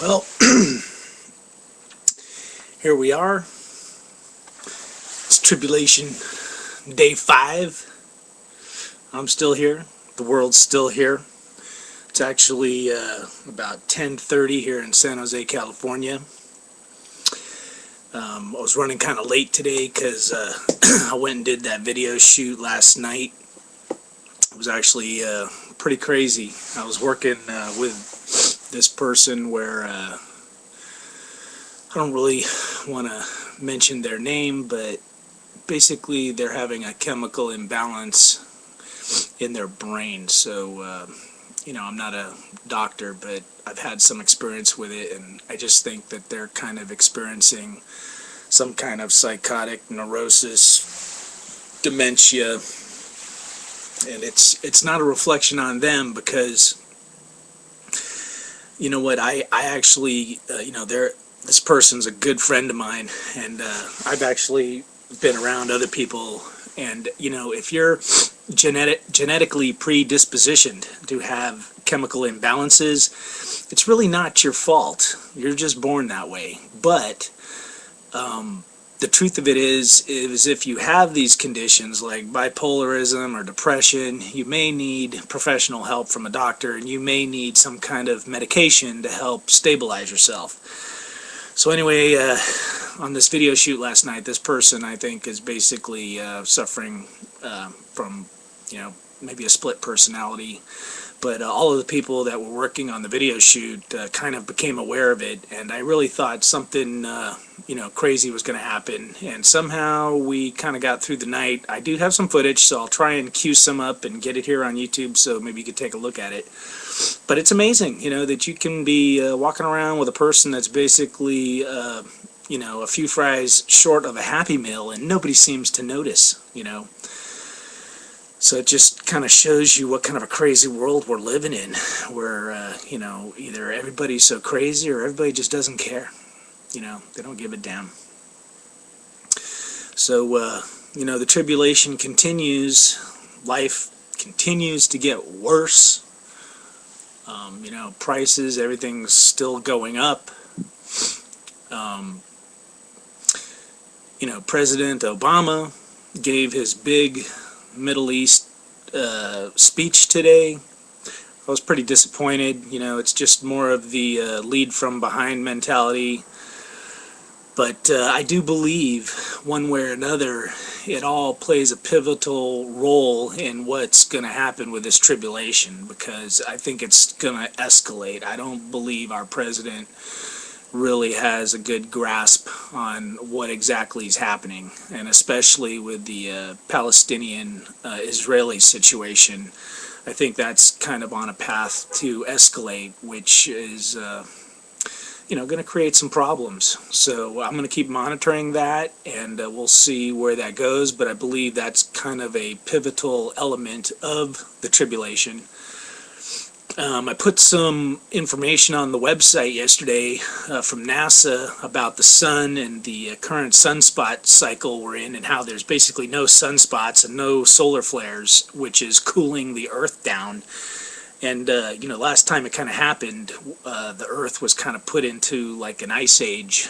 Well, here we are. It's tribulation day 5. I'm still here. The world's still here. It's actually about 10:30 here in San Jose, California. I was running kind of late today because I went and did that video shoot last night. It was actually pretty crazy. I was working with this person where I don't really want to mention their name, but basically they're having a chemical imbalance in their brain. So I'm not a doctor, but I've had some experience with it, and I just think that they're kind of experiencing some kind of psychotic neurosis, dementia, and it's not a reflection on them, because you know what, I actually this person's a good friend of mine, and I've actually been around other people, and if you're genetically predispositioned to have chemical imbalances, it's really not your fault. You're just born that way. But the truth of it is if you have these conditions like bipolarism or depression, you may need professional help from a doctor, and you may need some kind of medication to help stabilize yourself. So anyway, on this video shoot last night, this person, I think, is basically suffering from, maybe a split personality. But all of the people that were working on the video shoot kind of became aware of it, and I really thought something, crazy was going to happen. And somehow we kind of got through the night. I do have some footage, so I'll try and cue some up and get it here on YouTube, so maybe you could take a look at it. But it's amazing, that you can be walking around with a person that's basically, a few fries short of a Happy Meal, and nobody seems to notice, So it just kind of shows you what kind of a crazy world we're living in, where, either everybody's so crazy or everybody just doesn't care. They don't give a damn. So, the tribulation continues. Life continues to get worse. Prices, everything's still going up. President Obama gave his big Middle East speech today. I was pretty disappointed. It's just more of the lead from behind mentality. But I do believe, one way or another, it all plays a pivotal role in what's going to happen with this tribulation, because I think it's going to escalate. I don't believe our president really has a good grasp on what exactly is happening, and especially with the Palestinian-Israeli situation. I think that's kind of on a path to escalate, which is going to create some problems. So I'm going to keep monitoring that, and we'll see where that goes. But I believe that's kind of a pivotal element of the tribulation. I put some information on the website yesterday from NASA about the sun and the current sunspot cycle we're in, and how there's basically no sunspots and no solar flares, which is cooling the Earth down. And, last time it kind of happened, the Earth was kind of put into like an ice age.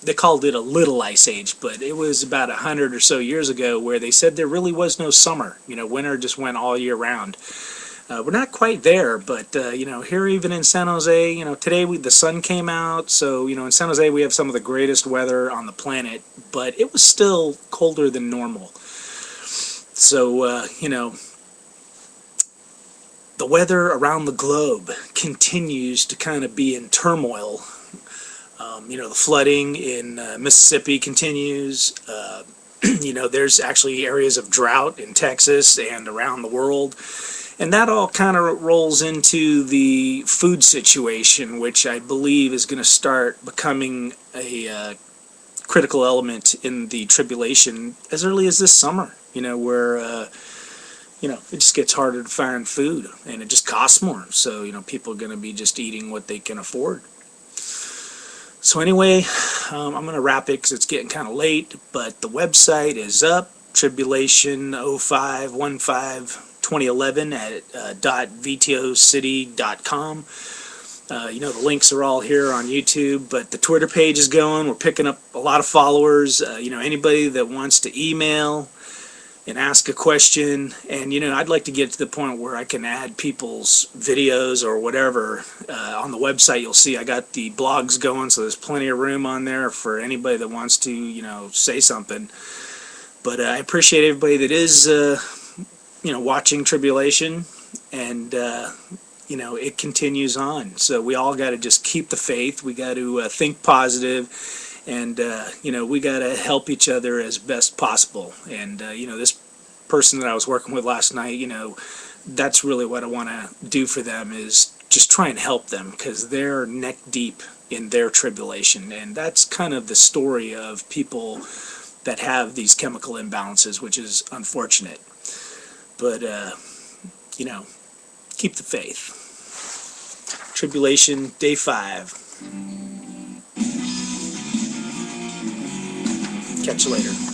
They called it a little ice age, but it was about 100 or so years ago, where they said there really was no summer. Winter just went all year round. We're not quite there, but, here even in San Jose, today the sun came out, so, in San Jose we have some of the greatest weather on the planet, but it was still colder than normal. So, the weather around the globe continues to kind of be in turmoil. The flooding in Mississippi continues. There's actually areas of drought in Texas and around the world. And that all kind of rolls into the food situation, which I believe is going to start becoming a critical element in the tribulation as early as this summer, where it just gets harder to find food, and it just costs more. So, people are going to be just eating what they can afford. So anyway, I'm going to wrap it because it's getting kind of late, but the website is up, tribulation0515 2011 at .vtocity.com. The links are all here on YouTube, but the Twitter page is going. We're picking up a lot of followers. Anybody that wants to email and ask a question, and I'd like to get to the point where I can add people's videos or whatever. On the website you'll see I got the blogs going, so there's plenty of room on there for anybody that wants to say something. But I appreciate everybody that is watching Tribulation, and it continues on. So we all got to just keep the faith. We got to think positive, and we got to help each other as best possible. And this person that I was working with last night, that's really what I want to do for them, is just try and help them, because they're neck deep in their tribulation. And that's kind of the story of people that have these chemical imbalances, which is unfortunate. But keep the faith. Tribulation, day 5. Catch you later.